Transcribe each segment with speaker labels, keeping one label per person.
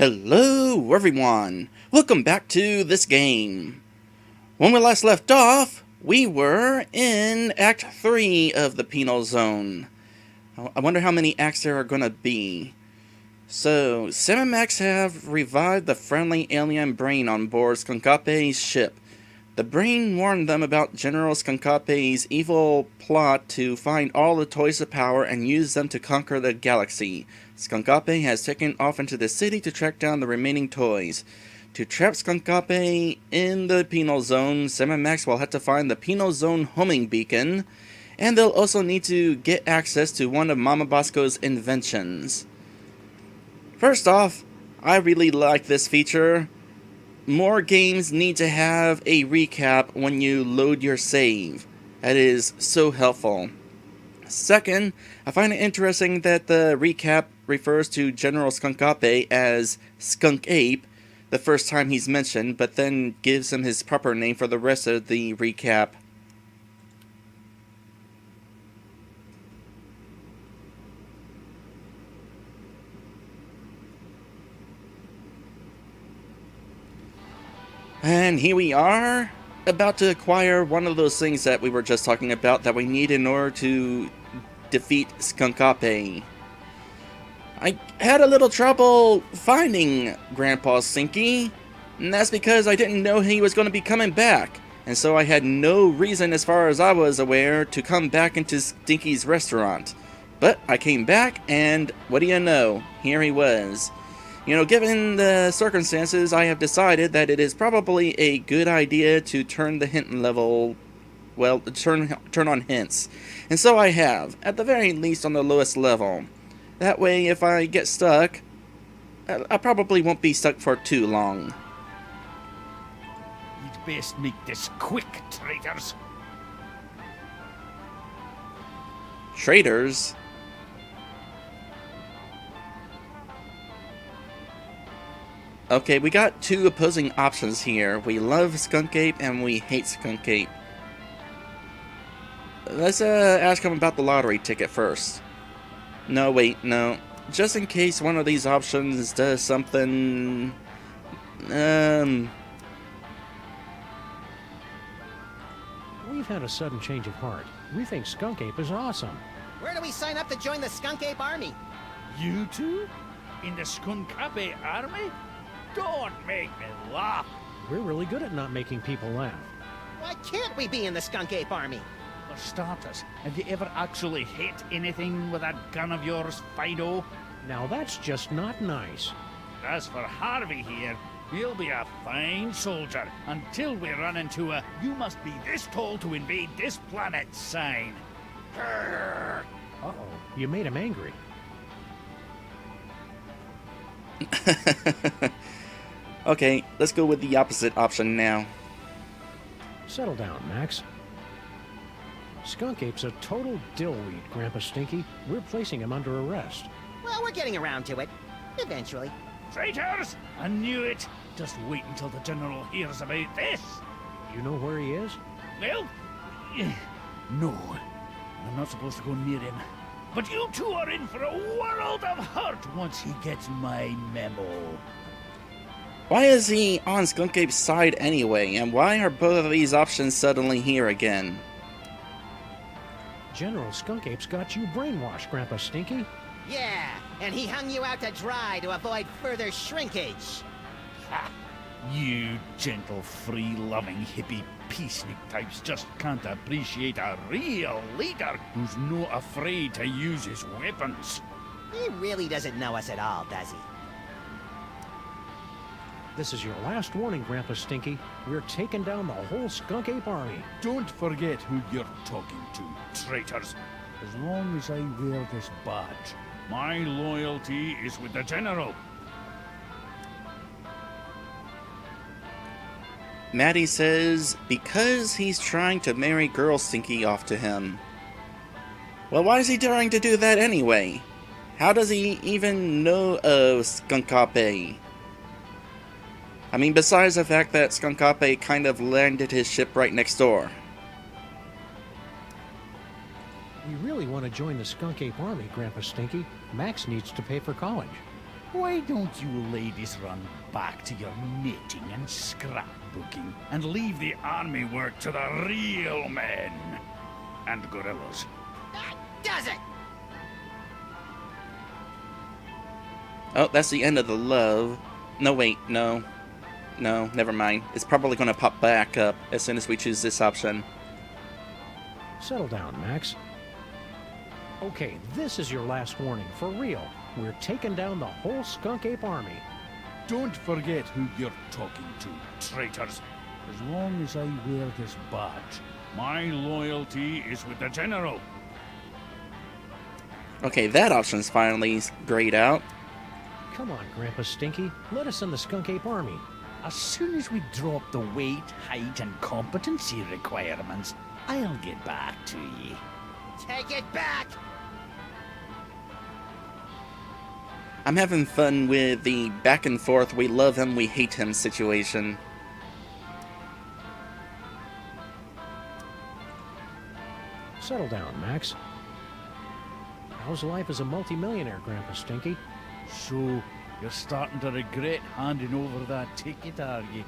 Speaker 1: Hello everyone! Welcome back to this game. When we last left off, we were in Act 3 of the Penal Zone. I wonder how many acts there are gonna be. So, Sam and Max have revived the friendly alien brain on board Stinky's ship. The brain warned them about General Stinky's evil plot to find all the toys of power and use them to conquer the galaxy. Stinky has taken off into the city to track down the remaining toys. To trap Stinky in the Penal Zone, Sam and Max will have to find the Penal Zone homing beacon, and they'll also need to get access to one of Mama Bosco's inventions. First off, I really like this feature. More games need to have a recap when you load your save. That is so helpful. Second, I find it interesting that the recap refers to General Stinky as Skunk Ape the first time he's mentioned, but then gives him his proper name for the rest of the recap. And here we are, about to acquire one of those things that we were just talking about that we need in order to defeat Stinky. I had a little trouble finding Grandpa Stinky, and that's because I didn't know he was going to be coming back, and so I had no reason, as far as I was aware, to come back into Stinky's restaurant. But I came back, and what do you know, here he was. You know, given the circumstances, I have decided that it is probably a good idea to turn the hint level, well, turn on hints. And so I have, at the very least on the lowest level. That way, if I get stuck, I probably won't be stuck for too long.
Speaker 2: You'd best make this quick, traitors.
Speaker 1: Traitors? Okay, we got two opposing options here. We love Skunk Ape and we hate Skunk Ape. Let's ask him about the lottery ticket first. No, wait, no. Just in case one of these options does something...
Speaker 3: We've had a sudden change of heart. We think Skunk Ape is awesome.
Speaker 4: Where do we sign up to join the Skunk Ape army?
Speaker 2: You two? In the Stinky army? Don't make me laugh.
Speaker 3: We're really good at not making people laugh.
Speaker 4: Why can't we be in the Skunk Ape army?
Speaker 2: For starters, have you ever actually hit anything with that gun of yours, Fido?
Speaker 3: Now that's just not nice.
Speaker 2: As for Harvey here, he'll be a fine soldier until we run into a "you must be this tall to invade this planet" sign. Grrr.
Speaker 3: Uh-oh, you made him angry.
Speaker 1: Okay, let's go with the opposite option now.
Speaker 3: Settle down, Max. Skunk Ape's a total dillweed, Grandpa Stinky. We're placing him under arrest.
Speaker 4: Well, we're getting around to it. Eventually.
Speaker 2: Traitors! I knew it! Just wait until the General hears about this!
Speaker 3: You know where he is?
Speaker 2: Well, no. I'm not supposed to go near him. But you two are in for a world of hurt once he gets my memo.
Speaker 1: Why is he on Skunk Ape's side anyway, and why are both of these options suddenly here again?
Speaker 3: General Skunk Ape's got you brainwashed, Grandpa Stinky.
Speaker 4: Yeah, and he hung you out to dry to avoid further shrinkage.
Speaker 2: Ha! You gentle, free-loving, hippie peacenik types just can't appreciate a real leader who's not afraid to use his weapons.
Speaker 4: He really doesn't know us at all, does he?
Speaker 3: This is your last warning, Grandpa Stinky. We're taking down the whole Skunk Ape army.
Speaker 2: Don't forget who you're talking to, traitors. As long as I wear this badge, my loyalty is with the General.
Speaker 1: Maddie says, because he's trying to marry Girl Stinky off to him. Well, why is he trying to do that anyway? How does he even know of Stinky? I mean, besides the fact that Stinky kind of landed his ship right next door.
Speaker 3: We really want to join the Skunk Ape army, Grandpa Stinky. Max needs to pay for college.
Speaker 2: Why don't you ladies run back to your knitting and scrapbooking and leave the army work to the real men and gorillas?
Speaker 4: That does it!
Speaker 1: Oh, that's the end of the love. No, wait, no. No, never mind. It's probably going to pop back up as soon as we choose this option.
Speaker 3: Settle down, Max. Okay, this is your last warning, for real. We're taking down the whole Skunk Ape army.
Speaker 2: Don't forget who you're talking to, traitors. As long as I wear this badge, my loyalty is with the General.
Speaker 1: Okay, that option's finally grayed out.
Speaker 3: Come on, Grandpa Stinky. Let us in the Skunk Ape army.
Speaker 2: As soon as we drop the weight, height, and competency requirements, I'll get back to ye.
Speaker 4: Take it back!
Speaker 1: I'm having fun with the back and forth, we love him, we hate him situation.
Speaker 3: Settle down, Max. How's life as a multimillionaire, Grandpa Stinky?
Speaker 2: So, you're starting to regret handing over that ticket, are you?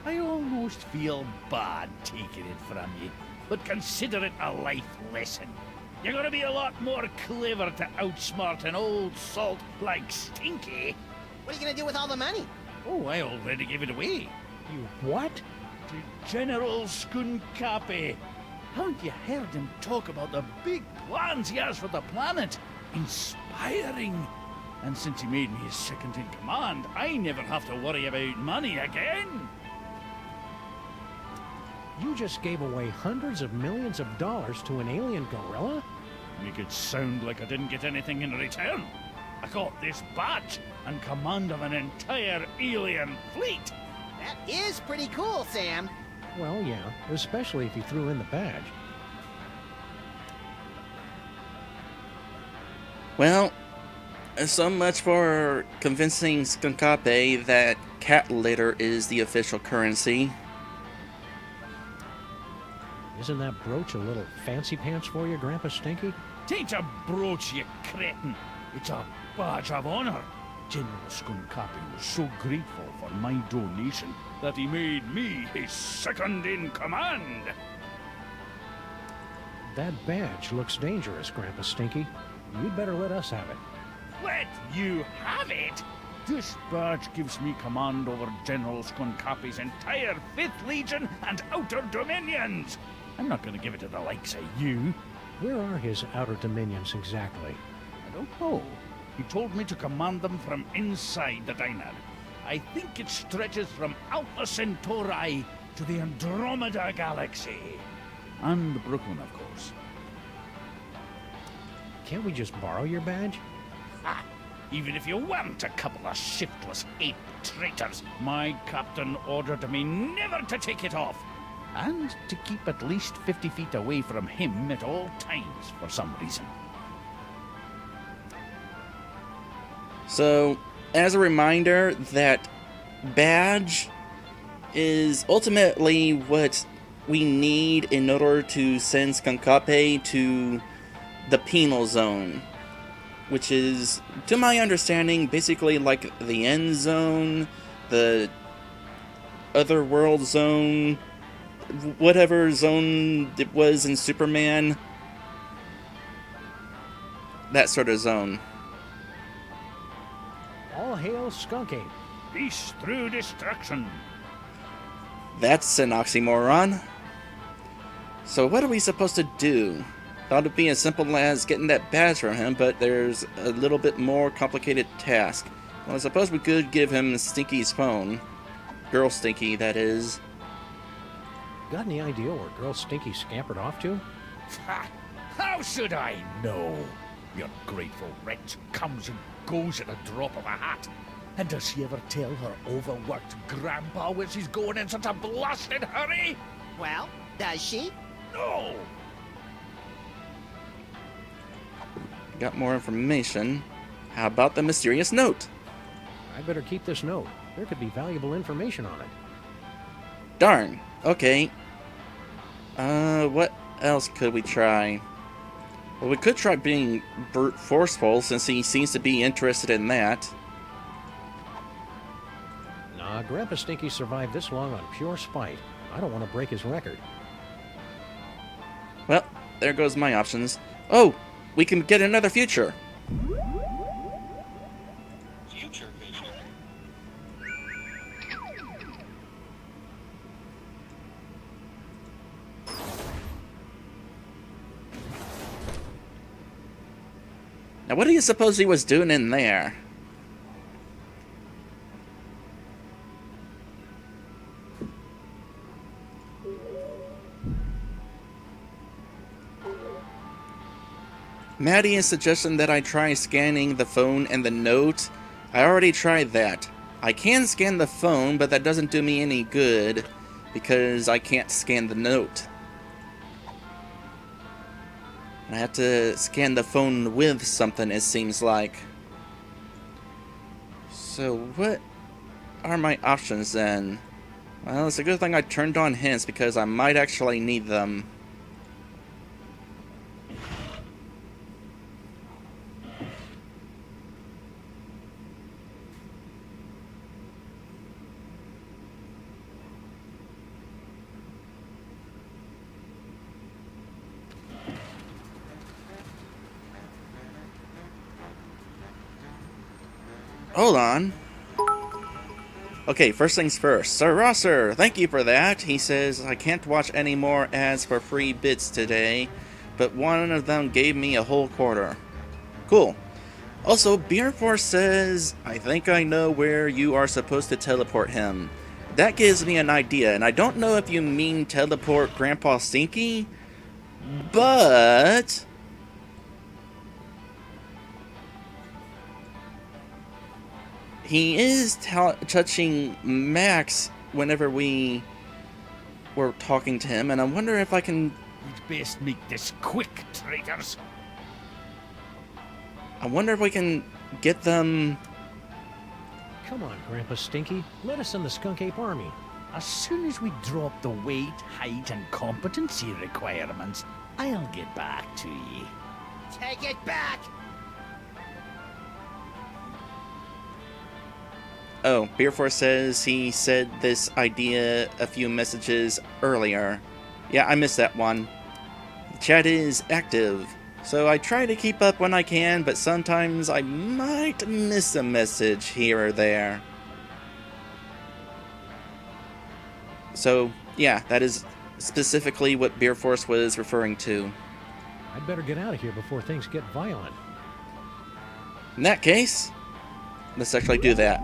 Speaker 2: I almost feel bad taking it from you, but consider it a life lesson. You're gonna be a lot more clever to outsmart an old salt like Stinky.
Speaker 4: What are you gonna do with all the money?
Speaker 2: Oh, I already gave it away.
Speaker 3: You what?
Speaker 2: To General Skunkapi. Haven't you heard him talk about the big plans he has for the planet? Inspiring. And since he made me his second in command, I never have to worry about money again.
Speaker 3: You just gave away hundreds of millions of dollars to an alien gorilla?
Speaker 2: Make it sound like I didn't get anything in return. I got this badge and command of an entire alien fleet.
Speaker 4: That is pretty cool, Sam.
Speaker 3: Well, yeah, especially if you threw in the badge.
Speaker 1: Well, so much for convincing Skunkape that cat litter is the official currency.
Speaker 3: Isn't that brooch a little fancy pants for you, Grandpa Stinky?
Speaker 2: Tain't a brooch, you cretin. It's a badge of honor. General Skunkapi was so grateful for my donation that he made me his second in command.
Speaker 3: That badge looks dangerous, Grandpa Stinky. You'd better let us have it.
Speaker 2: Let you have it? This badge gives me command over General Skunkapi's entire 5th Legion and Outer Dominions. I'm not going to give it to the likes of you.
Speaker 3: Where are his outer dominions exactly?
Speaker 2: I don't know. He told me to command them from inside the diner. I think it stretches from Alpha Centauri to the Andromeda Galaxy. And Brooklyn, of course.
Speaker 3: Can't we just borrow your badge?
Speaker 2: Ha! Even if you weren't a couple of shiftless ape traitors, my captain ordered me never to take it off. And to keep at least 50 feet away from him at all times for some reason.
Speaker 1: So, as a reminder, that badge is ultimately what we need in order to send Skunkape to the Penal Zone, which is, to my understanding, basically like the End Zone, the Otherworld Zone, whatever zone it was in Superman. That sort of zone.
Speaker 3: All hail Skunk Ape.
Speaker 2: Peace through destruction.
Speaker 1: That's an oxymoron. So what are we supposed to do? Thought it'd be as simple as getting that badge from him, but there's a little bit more complicated task. Well, I suppose we could give him Stinky's phone. Girl Stinky, that is.
Speaker 3: Got any idea where Girl Stinky scampered off to?
Speaker 2: Ha! How should I know? Your grateful wretch comes and goes at a drop of a hat. And does she ever tell her overworked grandpa where she's going in such a blasted hurry?
Speaker 4: Well, does she?
Speaker 2: No!
Speaker 1: Got more information. How about the mysterious note?
Speaker 3: I better keep this note. There could be valuable information on it.
Speaker 1: Darn. Okay. What else could we try? Well, we could try being brute forceful, since he seems to be interested in that.
Speaker 3: Grandpa Stinky survived this long on pure spite. I don't want to break his record.
Speaker 1: Well, there goes my options. Oh, we can get another future.
Speaker 5: Future vision.
Speaker 1: Now, what do you suppose he was doing in there? Maddie is suggesting that I try scanning the phone and the note. I already tried that. I can scan the phone, but that doesn't do me any good because I can't scan the note. I have to scan the phone with something, it seems like. So what are my options then? Well, it's a good thing I turned on hints because I might actually need them. Hold on. Okay, first things first. Sir Rosser, thank you for that. He says, I can't watch any more ads for free bits today, but one of them gave me a whole quarter. Cool. Also, Beer Force says, I think I know where you are supposed to teleport him. That gives me an idea, and I don't know if you mean teleport Grandpa Stinky, but he is touching Max whenever we were talking to him, and I wonder if I can...
Speaker 2: We'd best make this quick, traitors.
Speaker 1: I wonder if we can get them...
Speaker 3: Come on, Grandpa Stinky. Let us in the Skunk Ape Army.
Speaker 2: As soon as we drop the weight, height, and competency requirements, I'll get back to ye.
Speaker 4: Take it back!
Speaker 1: Oh, Beer Force says he said this idea a few messages earlier. Yeah, I missed that one. The chat is active, so I try to keep up when I can, but sometimes I might miss a message here or there. So, yeah, that is specifically what Beer Force was referring to.
Speaker 3: I'd better get out of here before things get violent.
Speaker 1: In that case, let's actually do that.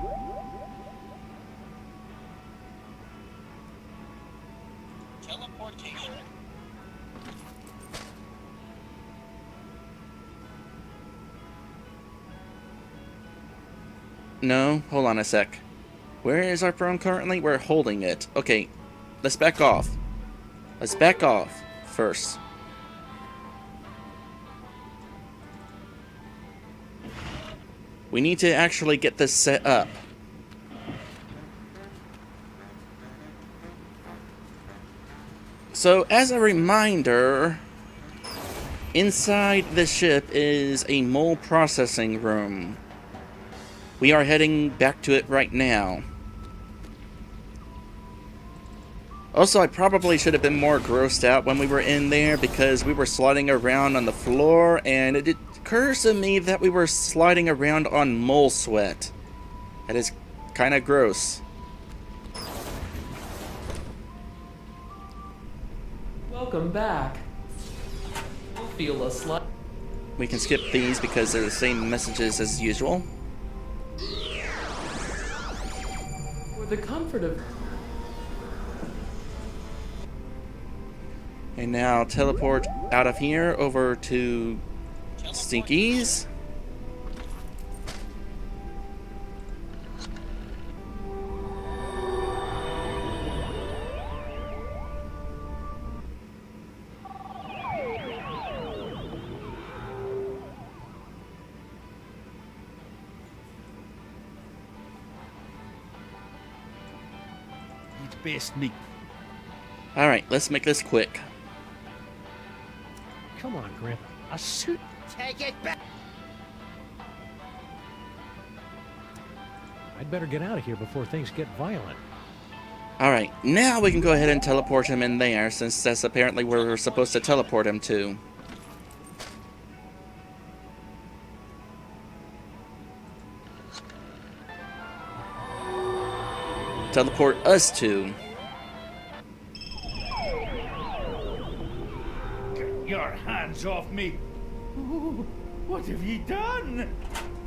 Speaker 5: Teleportation.
Speaker 1: No, hold on a sec. Where is our phone currently? We're holding it. Okay, let's back off. Let's back off first. We need to actually get this set up. So, as a reminder, inside the ship is a mole processing room. We are heading back to it right now. Also, I probably should have been more grossed out when we were in there because we were sliding around on the floor, and it occurs to me that we were sliding around on mole sweat. That is kind of gross.
Speaker 6: Welcome back. You'll feel a slight...
Speaker 1: We can skip these because they're the same messages as usual.
Speaker 6: For the comfort of...
Speaker 1: And now teleport out of here over to Stinky's.
Speaker 2: You'd best make...
Speaker 1: Alright, let's make this quick.
Speaker 3: Come on, Grandpa.
Speaker 2: A suit...
Speaker 4: Take it back!
Speaker 3: I'd better get out of here before things get violent.
Speaker 1: Alright, now we can go ahead and teleport him in there, since that's apparently where we're supposed to teleport him to. Teleport us to.
Speaker 2: Get your hands off me! Ooh, what have ye done?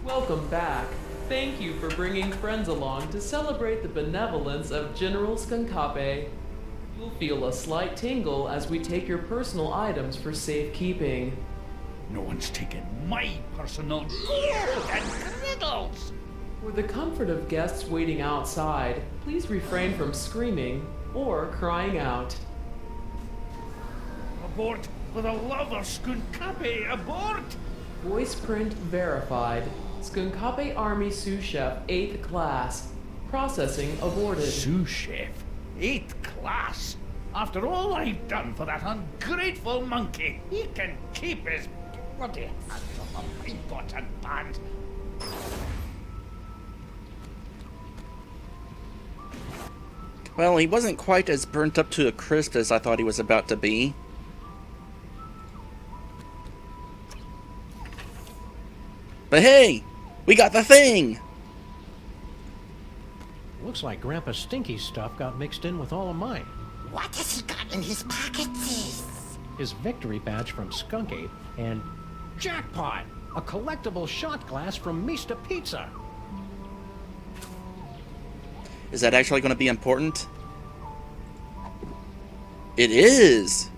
Speaker 6: Welcome back. Thank you for bringing friends along to celebrate the benevolence of General Stinky. You'll feel a slight tingle as we take your personal items for safekeeping.
Speaker 2: No one's taken my personal gold and riddles!
Speaker 6: For the comfort of guests waiting outside, please refrain from screaming or crying out.
Speaker 2: Abort! For the love of Skunkape, abort!
Speaker 6: Voice print verified. Skunkape Army Sous Chef 8th Class. Processing aborted.
Speaker 2: Sous Chef? 8th class? After all I've done for that ungrateful monkey, he can keep his bloody hands off my pots and pans.
Speaker 1: Well, he wasn't quite as burnt up to a crisp as I thought he was about to be. But hey! We got the thing!
Speaker 3: Looks like Grandpa Stinky's stuff got mixed in with all of mine.
Speaker 4: What has he got in his pockets?
Speaker 3: His victory badge from Skunk Ape, and jackpot! A collectible shot glass from Meesta Pizza!
Speaker 1: Is that actually going to be important? It is!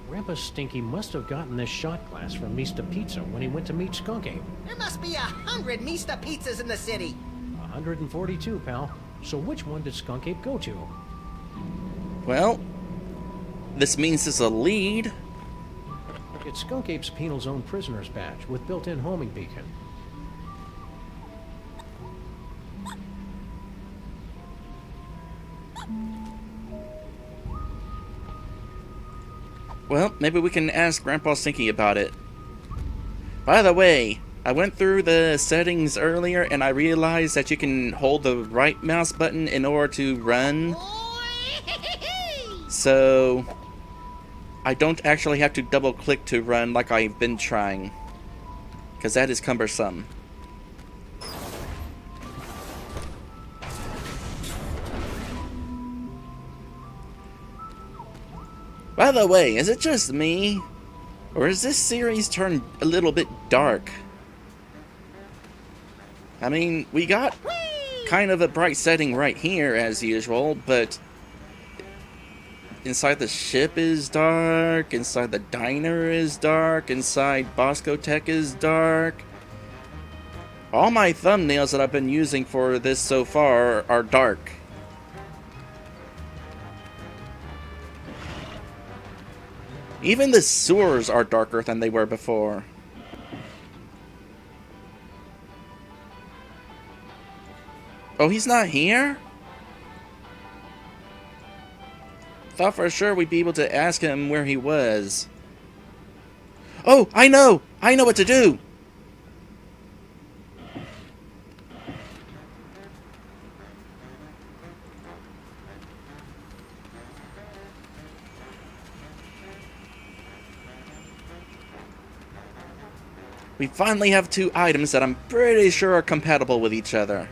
Speaker 3: Grandpa Stinky must have gotten this shot glass from Meesta Pizza when he went to meet Skunk Ape.
Speaker 4: There must be 100 Meesta Pizzas in the city.
Speaker 3: 142, pal. So which one did Skunk Ape go to?
Speaker 1: Well, this means it's a lead.
Speaker 3: It's Skunk Ape's Penal Zone prisoner's badge with built-in homing beacon.
Speaker 1: Well, maybe we can ask Grandpa Stinky about it. By the way, I went through the settings earlier and I realized that you can hold the right mouse button in order to run. So I don't actually have to double click to run like I've been trying, because that is cumbersome. By the way, is it just me, or is this series turned a little bit dark? I mean, we got kind of a bright setting right here as usual, but inside the ship is dark, inside the diner is dark, inside Bosco Tech is dark. All my thumbnails that I've been using for this so far are dark. Even the sewers are darker than they were before. Oh, he's not here? Thought for sure we'd be able to ask him where he was. Oh, I know! I know what to do! We finally have two items that I'm pretty sure are compatible with each other.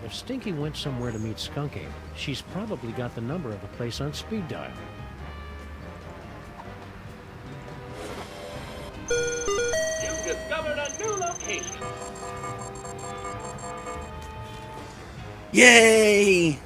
Speaker 3: If Stinky went somewhere to meet Skunk Ape, she's probably got the number of the place on speed dial.
Speaker 5: You've discovered a new location.
Speaker 1: Yay!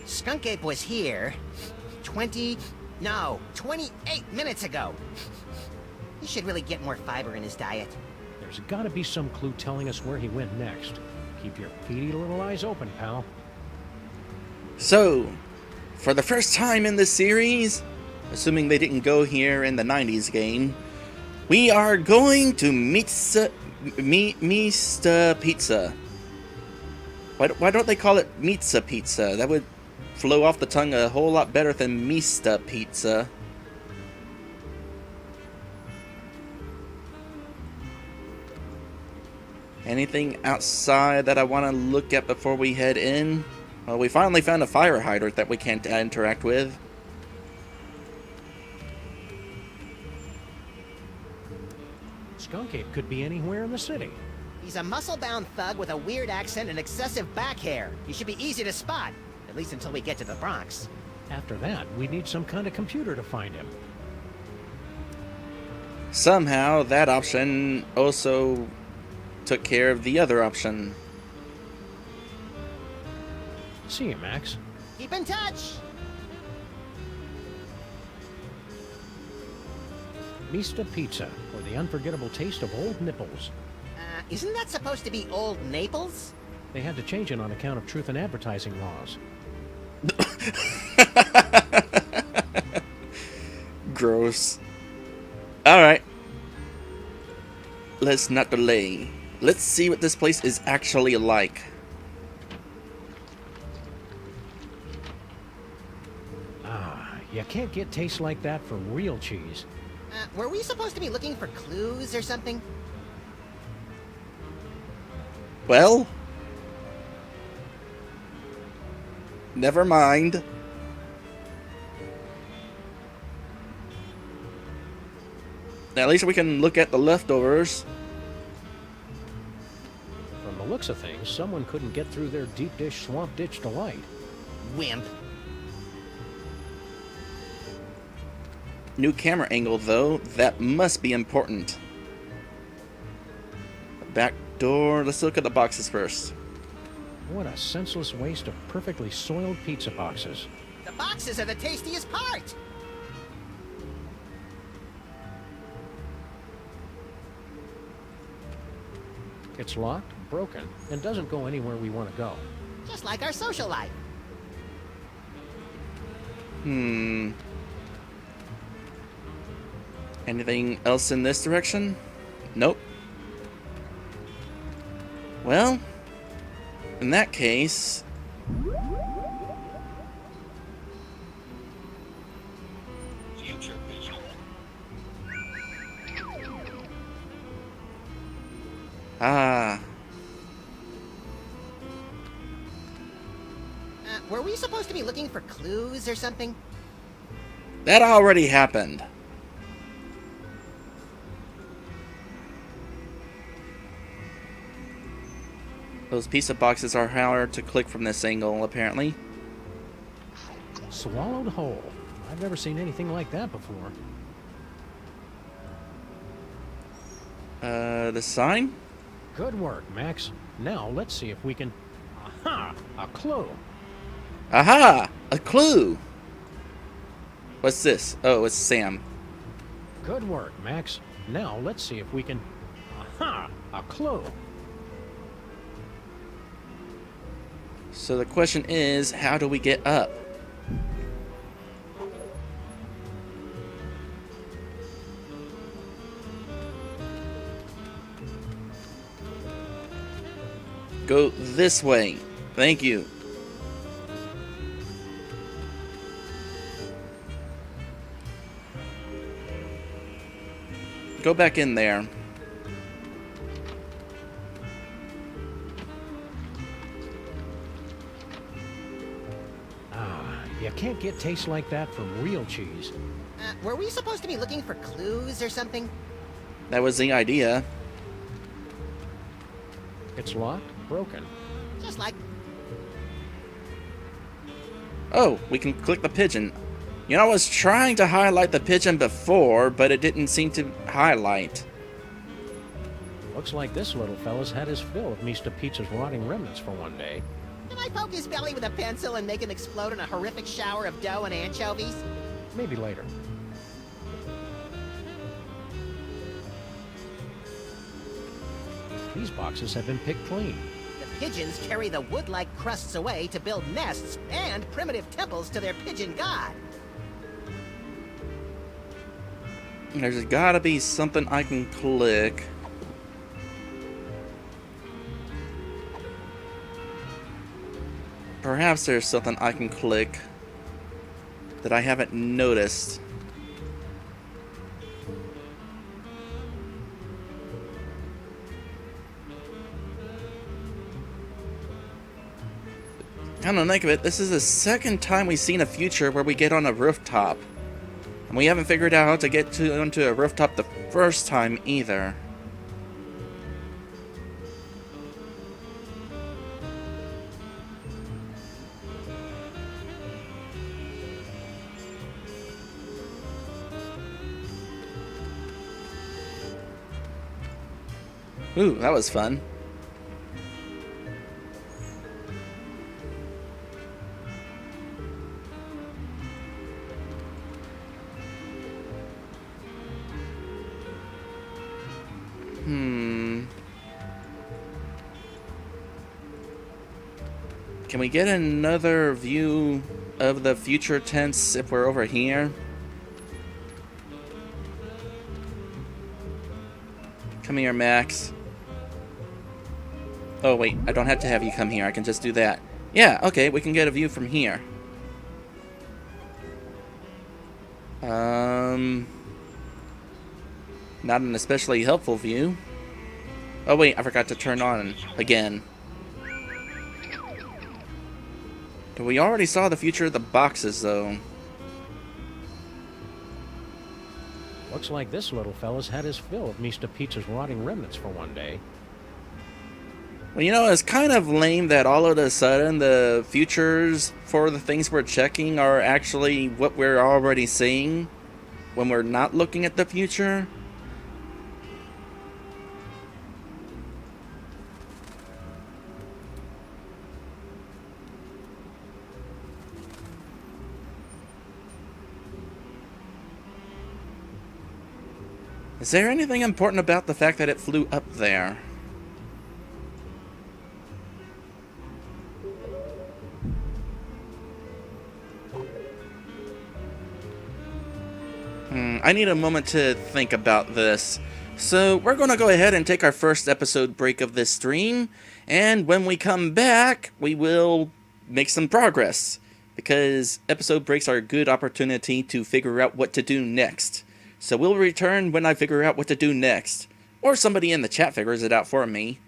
Speaker 4: Skunk Ape was here 28 minutes ago. He should really get more fiber in his diet.
Speaker 3: There's gotta be some clue telling us where he went next. Keep your beady little eyes open, pal.
Speaker 1: So, for the first time in this series, assuming they didn't go here in the 90s game, We are going to Meesta Pizza. Why don't they call it Meesta Pizza? That would flow off the tongue a whole lot better than Meesta Pizza. Anything outside that I want to look at before we head in? Well, we finally found a fire hydrant that we can't interact with.
Speaker 3: Skunk Ape could be anywhere in the city.
Speaker 4: He's a muscle-bound thug with a weird accent and excessive back hair. He should be easy to spot, at least until we get to the Bronx.
Speaker 3: After that, we need some kind of computer to find him.
Speaker 1: Somehow, that option also took care of the other option.
Speaker 3: See you, Max.
Speaker 4: Keep in touch!
Speaker 3: Meesta Pizza, or the unforgettable taste of old nipples.
Speaker 4: Isn't that supposed to be Old Naples?
Speaker 3: They had to change it on account of truth in advertising laws.
Speaker 1: Gross. Alright. Let's not delay. Let's see what this place is actually like.
Speaker 3: Ah, you can't get taste like that from real cheese.
Speaker 4: Were we supposed to be looking for clues or something?
Speaker 1: Well, never mind. At least we can look at the leftovers.
Speaker 3: From the looks of things, someone couldn't get through their deep dish swamp ditch delight.
Speaker 4: Wimp.
Speaker 1: New camera angle, though. That must be important. Back door. Let's look at the boxes first.
Speaker 3: What a senseless waste of perfectly soiled pizza boxes.
Speaker 4: The boxes are the tastiest part!
Speaker 3: It's locked, broken, and doesn't go anywhere we want to go.
Speaker 4: Just like our social life.
Speaker 1: Anything else in this direction? Nope. Well, in that case... Ah.
Speaker 4: Were we supposed to be looking for clues or something?
Speaker 1: That already happened. Those pizza boxes are hard to click from this angle, apparently.
Speaker 3: Swallowed whole. I've never seen anything like that before.
Speaker 1: The sign?
Speaker 3: Good work, Max. Now let's see if we can... Aha! A clue!
Speaker 1: Aha! A clue! What's this? Oh, it's Sam.
Speaker 3: Good work, Max. Now let's see if we can... Aha! A clue!
Speaker 1: So the question is, how do we get up? Go this way. Thank you. Go back in there.
Speaker 3: You can't get taste like that from real cheese.
Speaker 4: Were we supposed to be looking for clues or something?
Speaker 1: That was the idea.
Speaker 3: It's locked, broken.
Speaker 4: Just like...
Speaker 1: Oh, we can click the pigeon. You know, I was trying to highlight the pigeon before, but it didn't seem to highlight.
Speaker 3: Looks like this little fella's had his fill of Meesta Pizza's rotting remnants for one day.
Speaker 4: Can I poke his belly with a pencil and make him explode in a horrific shower of dough and anchovies?
Speaker 3: Maybe later. These boxes have been picked clean.
Speaker 4: The pigeons carry the wood-like crusts away to build nests and primitive temples to their pigeon god.
Speaker 1: There's gotta be something I can click. Perhaps there's something I can click that I haven't noticed. Come to think of it, this is the second time we've seen a future where we get on a rooftop. And we haven't figured out how to get onto a rooftop the first time either. Ooh, that was fun. Can we get another view of the future tense if we're over here? Come here, Max. Oh, wait, I don't have to have you come here. I can just do that. Yeah, okay, we can get a view from here. Not an especially helpful view. Oh, wait, I forgot to turn on again. But we already saw the future of the boxes, though.
Speaker 3: Looks like this little fella's had his fill of Meesta Pizza's rotting remnants for one day.
Speaker 1: Well, you know, it's kind of lame that all of a sudden the futures for the things we're checking are actually what we're already seeing when we're not looking at the future. Is there anything important about the fact that it flew up there? I need a moment to think about this. So we're going to go ahead and take our first episode break of this stream. And when we come back, we will make some progress. Because episode breaks are a good opportunity to figure out what to do next. So we'll return when I figure out what to do next. Or somebody in the chat figures it out for me.